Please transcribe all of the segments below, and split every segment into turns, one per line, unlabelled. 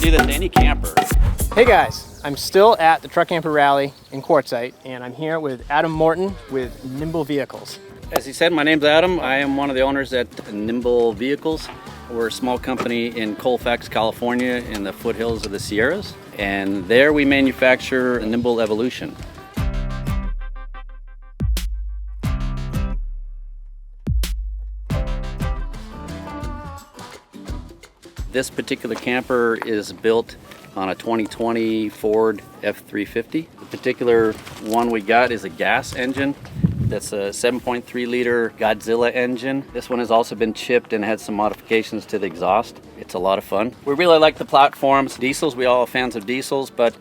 do that to any camper.
Hey guys, I'm still at the Truck Camper Rally in Quartzsite, and I'm here with Adam Morton with Nimbl Vehicles.
As he said, my name's Adam. I am one of the owners at Nimbl Vehicles. We're a small company in Colfax, California, in the foothills of the Sierras. And there we manufacture a Nimbl EVOLUTION. This particular camper is built on a 2020 Ford F350. The particular one we got is a gas engine. That's a 7.3 liter Godzilla engine. This one has also been chipped and had some modifications to the exhaust. It's a lot of fun. We really like the platforms. Diesels, we all are fans of diesels, but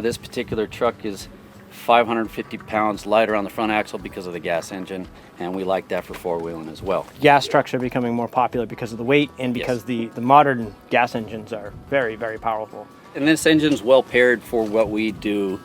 this particular truck is 550 pounds lighter on the front axle because of the gas engine, and we like that for four-wheeling as well.
Gas trucks are becoming more popular because of the weight and because the modern gas engines are very, very powerful.
And this engine's well paired for what we do.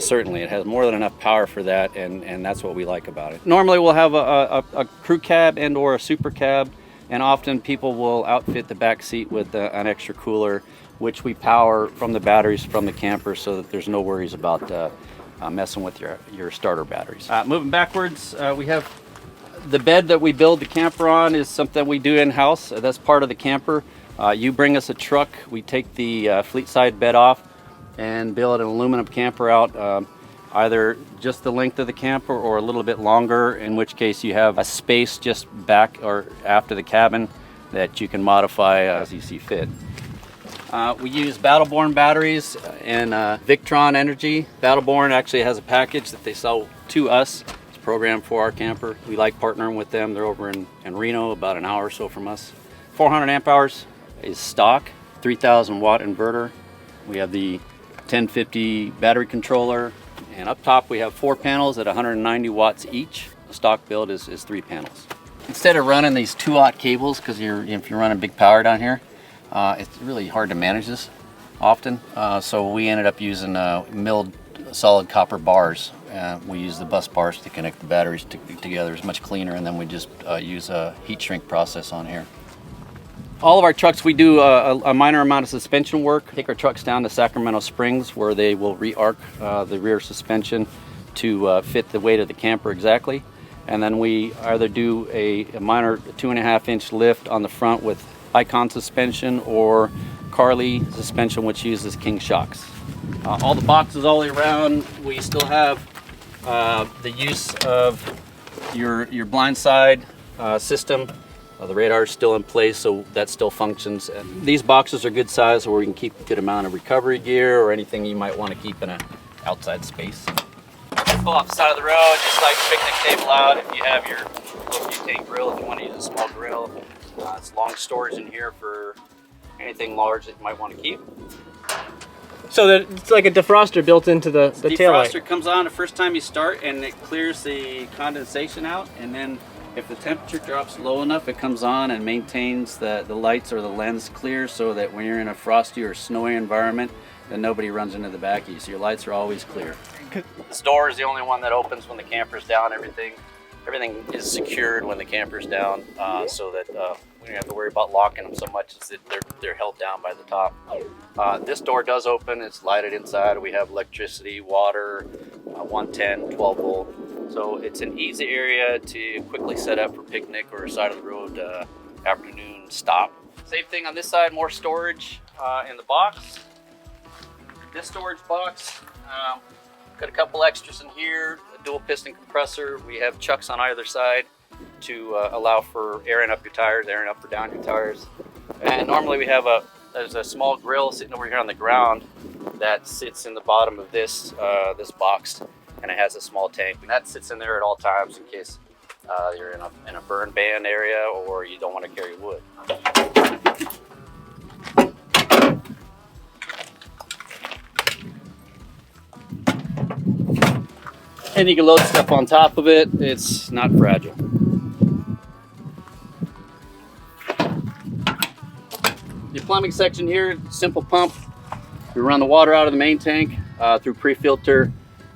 Certainly, it has more than enough power for that, and that's what we like about it. Normally we'll have a crew cab and or a super cab, and often people will outfit the back seat with an extra cooler, which we power from the batteries from the camper so that there's no worries about messing with your starter batteries. Moving backwards, we have the bed that we build the camper on is something we do in-house. That's part of the camper. You bring us a truck, we take the fleet side bed off and build an aluminum camper out, either just the length of the camper or a little bit longer, in which case you have a space just back or after the cabin that you can modify as you see fit. We use Battleborn batteries and Victron Energy. Battleborn actually has a package that they sell to us. It's programmed for our camper. We like partnering with them. They're over in Reno, about an hour or so from us. 400 amp hours is stock, 3,000 watt inverter. We have the 1050 battery controller, and up top we have 4 panels at 190 watts each. The stock build is 3 panels. Instead of running these 2-aught cables, because if you're running big power down here, it's really hard to manage this often. So we ended up using milled solid copper bars. We use the bus bars to connect the batteries together. It's much cleaner, and then we just use a heat shrink process on here. All of our trucks, we do a minor amount of suspension work. Take our trucks down to Sacramento Springs, where they will re-arc the rear suspension to fit the weight of the camper exactly. And then we either do a minor 2.5-inch lift on the front with Icon suspension or Carly suspension, which uses King shocks. All the boxes all the way around, we still have the use of your blind side system. The radar is still in place, so that still functions. These boxes are good size where we can keep a good amount of recovery gear or anything you might want to keep in an outside space. Pull off the side of the road, just like picnic table out. If you have your little butane grill, if you want to use a small grill. It's long storage in here for anything large that you might want to keep.
So that it's like a defroster built into the taillight.
Defroster comes on the first time you start, and it clears the condensation out, and then if the temperature drops low enough, it comes on and maintains the lights or the lens clear, so that when you're in a frosty or snowy environment, then nobody runs into the back of you. So your lights are always clear. This door is the only one that opens when the camper's down. Everything is secured when the camper's down, so that we don't have to worry about locking them so much as that they're held down by the top. This door does open. It's lighted inside. We have electricity, water, 110, 12 volt. So it's an easy area to quickly set up for picnic or side of the road afternoon stop. Same thing on this side, more storage in the box. This storage box, got a couple extras in here, a dual piston compressor. We have chucks on either side to allow for airing up your tires, airing up or down your tires. And normally we have there's a small grill sitting over here on the ground that sits in the bottom of this box, and it has a small tank. And that sits in there at all times in case you're in a burn ban area or you don't want to carry wood. And you can load stuff on top of it. It's not fragile. Your plumbing section here, simple pump. We run the water out of the main tank through pre-filter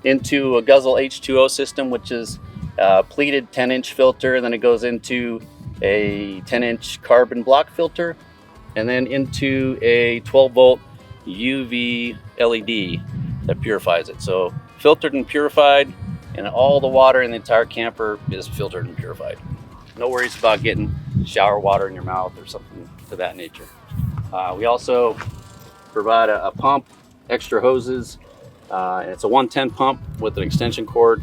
into a Guzzle H2O system, which is a pleated 10-inch filter. Then it goes into a 10-inch carbon block filter, and then into a 12-volt UV LED that purifies it. So filtered and purified, and all the water in the entire camper is filtered and purified. No worries about getting shower water in your mouth or something to that nature. We also provide a pump, extra hoses, and it's a 110 pump with an extension cord,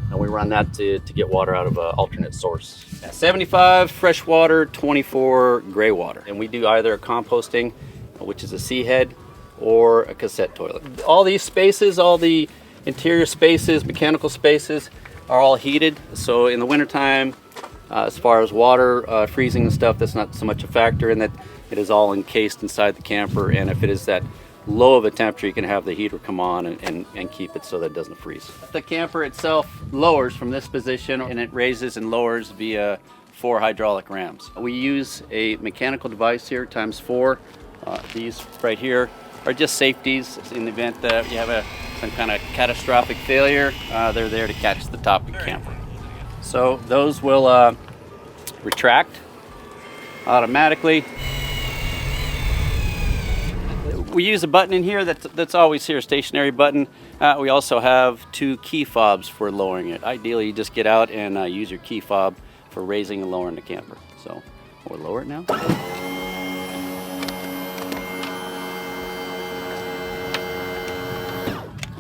and we run that to get water out of an alternate source. 75 fresh water, 24 gray water, and we do either a composting, which is a C head, or a cassette toilet. All these spaces, all the interior spaces, mechanical spaces, are all heated. So in the wintertime, as far as water freezing and stuff, that's not so much a factor, in that it is all encased inside the camper. And if it is that low of a temperature, you can have the heater come on and keep it so that it doesn't freeze. The camper itself lowers from this position, and it raises and lowers via 4 hydraulic rams. We use a mechanical device here, ×4. These right here are just safeties in the event that you have some kind of catastrophic failure. They're there to catch the top of the camper. So those will retract automatically. We use a button in here that's always here, a stationary button. We also have 2 key fobs for lowering it. Ideally, you just get out and use your key fob for raising and lowering the camper. So we'll lower it now.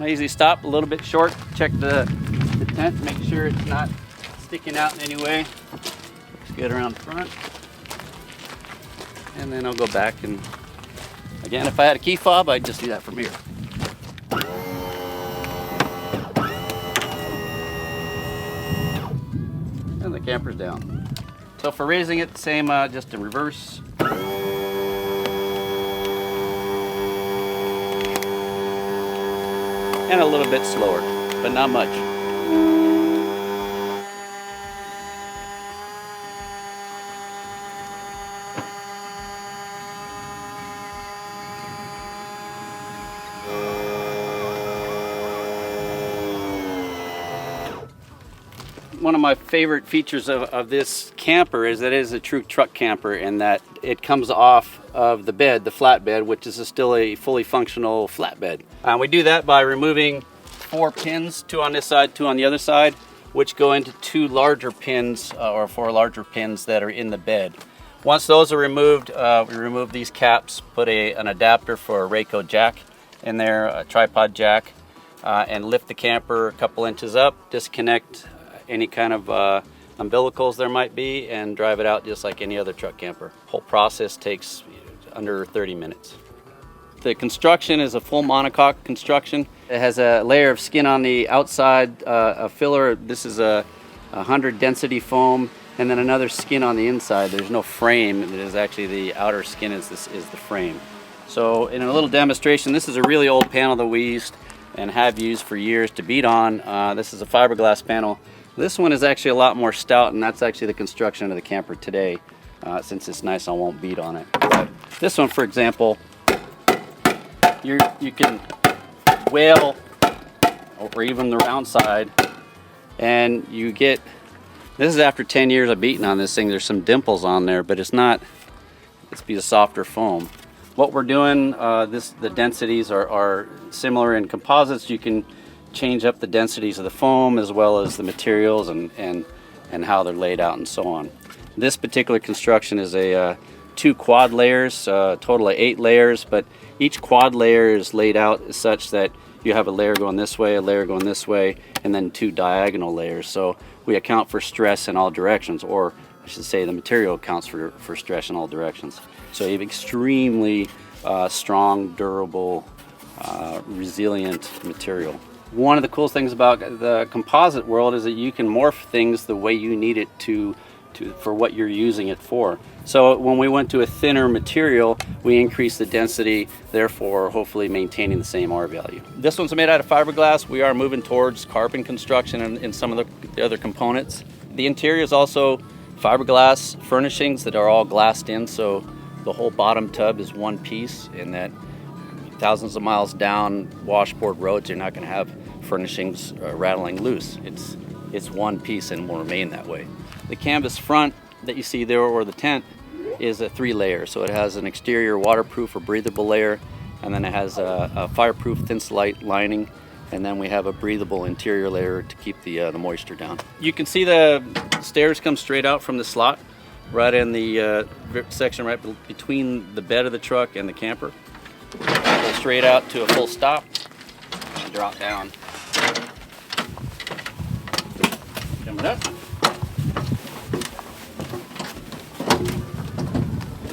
Easy stop, a little bit short. Check the tent, make sure it's not sticking out in any way. Looks good around the front. And then I'll go back, and again, if I had a key fob, I'd just do that from here. And the camper's down. So for raising it, same, just in reverse. And a little bit slower, but not much. One of my favorite features of this camper is that it is a true truck camper, in that it comes off of the bed, the flatbed, which is still a fully functional flatbed. We do that by removing 4 pins, 2 on this side, 2 on the other side, which go into 2 larger pins, or 4 larger pins that are in the bed. Once those are removed, we remove these caps, put an adapter for a Rayco jack in there, a tripod jack, and lift the camper a couple inches up, disconnect any kind of umbilicals there might be, and drive it out just like any other truck camper. Whole process takes under 30 minutes. The construction is a full monocoque construction. It has a layer of skin on the outside, a filler. This is a 100 density foam, and then another skin on the inside. There's no frame. It is actually the outer skin is the frame. So in a little demonstration, this is a really old panel that we used and have used for years to beat on. This is a fiberglass panel. This one is actually a lot more stout, and that's actually the construction of the camper today. Since it's nice, I won't beat on it. But this one, for example, you can whale, or even the round side, and you get, this is after 10 years of beating on this thing. There's some dimples on there, but it's not, it's be a softer foam. What we're doing, the densities are similar in composites. You can change up the densities of the foam as well as the materials and how they're laid out and so on. This particular construction is a 2 quad layers, total of 8 layers, but each quad layer is laid out such that you have a layer going this way, a layer going this way, and then 2 diagonal layers. So we account for stress in all directions, or I should say the material accounts for stress in all directions. So you have extremely strong, durable, resilient material. One of the coolest things about the composite world is that you can morph things the way you need it for what you're using it for. So when we went to a thinner material, we increased the density, therefore hopefully maintaining the same R value. This one's made out of fiberglass. We are moving towards carbon construction in some of the other components. The interior is also fiberglass furnishings that are all glassed in, so the whole bottom tub is one piece, in that thousands of miles down washboard roads, you're not going to have furnishings rattling loose. It's one piece and will remain that way. The canvas front that you see there, or the tent, is a 3 layer. So it has an exterior waterproof or breathable layer, and then it has a fireproof thin-slite lining, and then we have a breathable interior layer to keep the moisture down. You can see the stairs come straight out from the slot, right in the section right between the bed of the truck and the camper. Go straight out to a full stop and drop down. Coming up.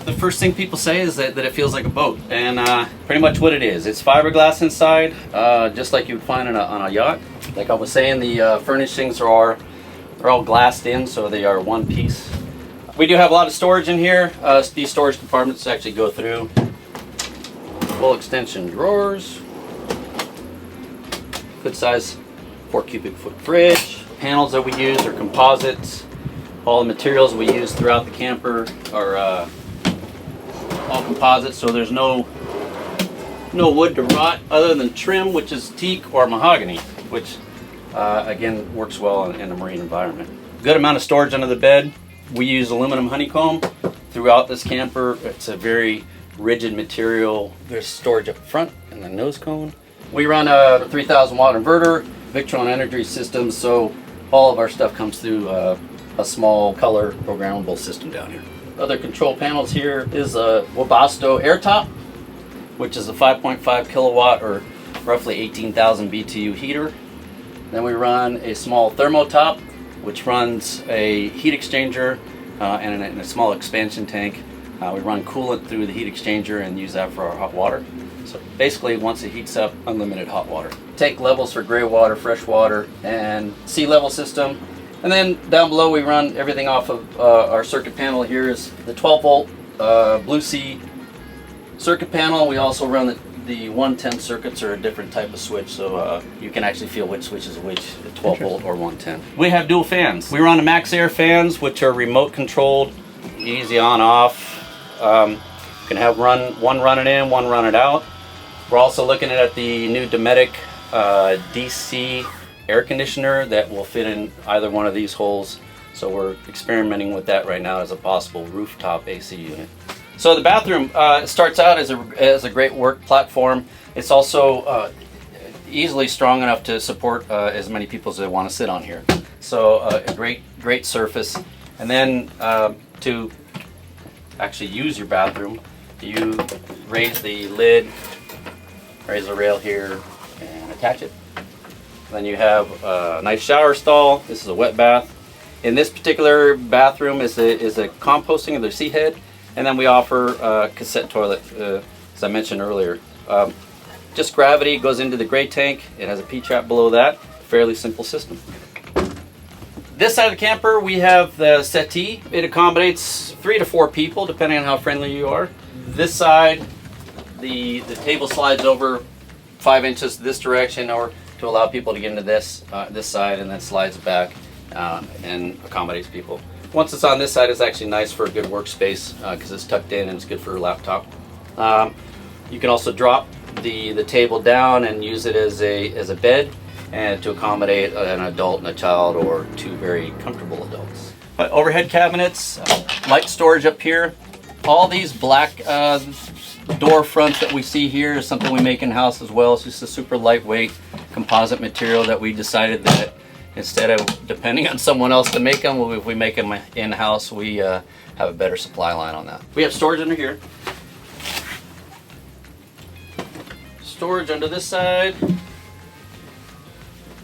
The first thing people say is that it feels like a boat, and pretty much what it is. It's fiberglass inside, just like you would find on a yacht. Like I was saying, the furnishings are all glassed in, so they are one piece. We do have a lot of storage in here. These storage compartments actually go through. Full extension drawers. Good size 4 cubic foot fridge. Panels that we use are composites. All the materials we use throughout the camper are all composites, so there's no wood to rot other than trim, which is teak or mahogany, which again works well in a marine environment. Good amount of storage under the bed. We use aluminum honeycomb throughout this camper. It's a very rigid material. There's storage up front and the nose cone. We run a 3,000 watt inverter, Victron energy system, so all of our stuff comes through a small color programmable system down here. Other control panels here is a Webasto airtop, which is a 5.5 kilowatt or roughly 18,000 BTU heater. Then we run a small thermotop, which runs a heat exchanger and a small expansion tank. We run coolant through the heat exchanger and use that for our hot water. So basically, once it heats up, unlimited hot water. Tank levels for gray water, fresh water, and sea level system. And then down below we run everything off of our circuit panel. Here is the 12 volt Blue Sea circuit panel. We also run the 110 circuits, are a different type of switch, so you can actually feel which switch is which, the 12 volt or 110. We have dual fans. We run the Max Air fans, which are remote controlled, easy on off. You can have one running in, one running out. We're also looking at the new Dinette DC air conditioner that will fit in either one of these holes. So we're experimenting with that right now as a possible rooftop AC unit. So the bathroom starts out as a great work platform. It's also easily strong enough to support as many people as they want to sit on here. So a great surface. And then to actually use your bathroom, you raise the lid, raise the rail here, and attach it. Then you have a nice shower stall. This is a wet bath. In this particular bathroom is a composting of the seat head, and then we offer a cassette toilet, as I mentioned earlier. Just gravity goes into the gray tank. It has a P-trap below that. Fairly simple system. This side of the camper we have the settee. It accommodates 3 to 4 people depending on how friendly you are. This side, the table slides over 5 inches this direction, or to allow people to get into this side, and then slides back and accommodates people. Once it's on this side, it's actually nice for a good workspace because it's tucked in and it's good for a laptop. You can also drop the table down and use it as a bed, and to accommodate an adult and a child, or 2 very comfortable adults. Overhead cabinets, light storage up here. All these black door fronts that we see here is something we make in-house as well. It's just a super lightweight composite material that we decided that instead of depending on someone else to make them, if we make them in-house, we have a better supply line on that. We have storage under here. Storage under this side.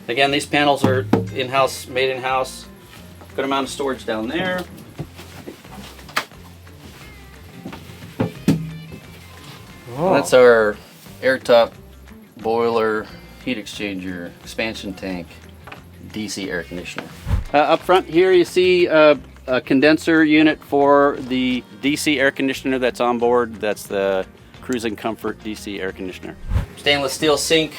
Again, these panels are in-house, made in-house. Good amount of storage down there. Oh. That's our airtop boiler, heat exchanger, expansion tank, DC air conditioner. Up front here you see a condenser unit for the DC air conditioner that's on board. That's the Cruising Comfort DC air conditioner. Stainless steel sink,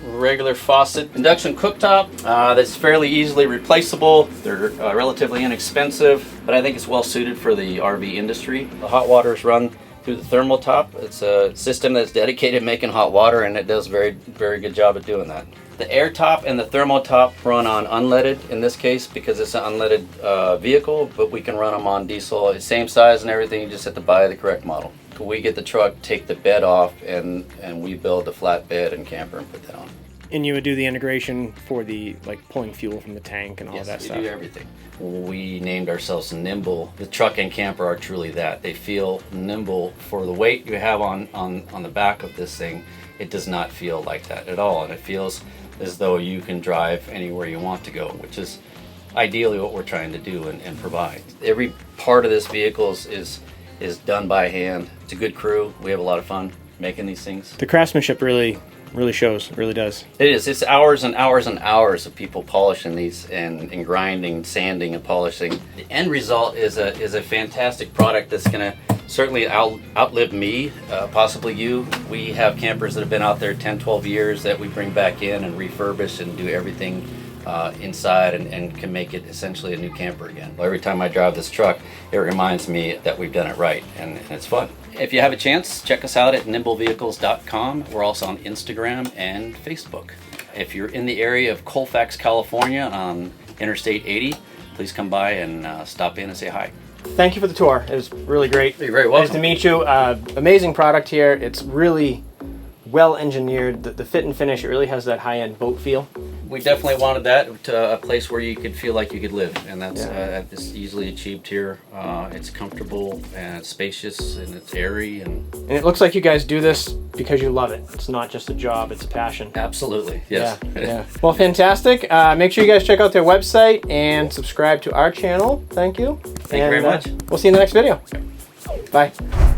regular faucet, induction cooktop that's fairly easily replaceable. They're relatively inexpensive, but I think it's well suited for the RV industry. The hot water is run through the thermotop. It's a system that's dedicated to making hot water, and it does very good job at doing that. The air top and the thermotop run on unleaded in this case because it's an unleaded vehicle, but we can run them on diesel. It's same size and everything, you just have to buy the correct model. we get the truck, take the bed off, and we build the flat bed and camper and put that on.
And you would do the integration for the like pulling fuel from the tank and all that stuff.
Yes, we do everything. We named ourselves Nimbl. The truck and camper are truly that. They feel nimble for the weight you have on the back of this thing. It does not feel like that at all, and it feels as though you can drive anywhere you want to go, which is ideally what we're trying to do and provide. Every part of this vehicle is done by hand. It's a good crew. We have a lot of fun making these things.
The craftsmanship really shows. It really does.
It is. It's hours and hours and hours of people polishing these and grinding, sanding, and polishing. The end result is a fantastic product that's going to certainly outlive me, possibly you. We have campers that have been out there 10, 12 years that we bring back in and refurbish and do everything inside and can make it essentially a new camper again. Every time I drive this truck, it reminds me that we've done it right, and it's fun. If you have a chance, check us out at nimbleVehicles.com. We're also on Instagram and Facebook. If you're in the area of Colfax, California on Interstate 80, please come by and stop in and say hi.
Thank you for the tour. It was really great.
You're very welcome.
Nice to meet you. Amazing product here. It's really well engineered. The fit and finish, it really has that high-end boat feel.
We definitely wanted that to a place where you could feel like you could live, and that's easily achieved here. It's comfortable and it's spacious and it's airy, and
it looks like you guys do this because you love it. It's not just a job, it's a passion.
Absolutely, yes.
Yeah. Well, fantastic. Make sure you guys check out their website and subscribe to our channel. Thank you.
Thank you very much.
We'll see you in the next video. Bye.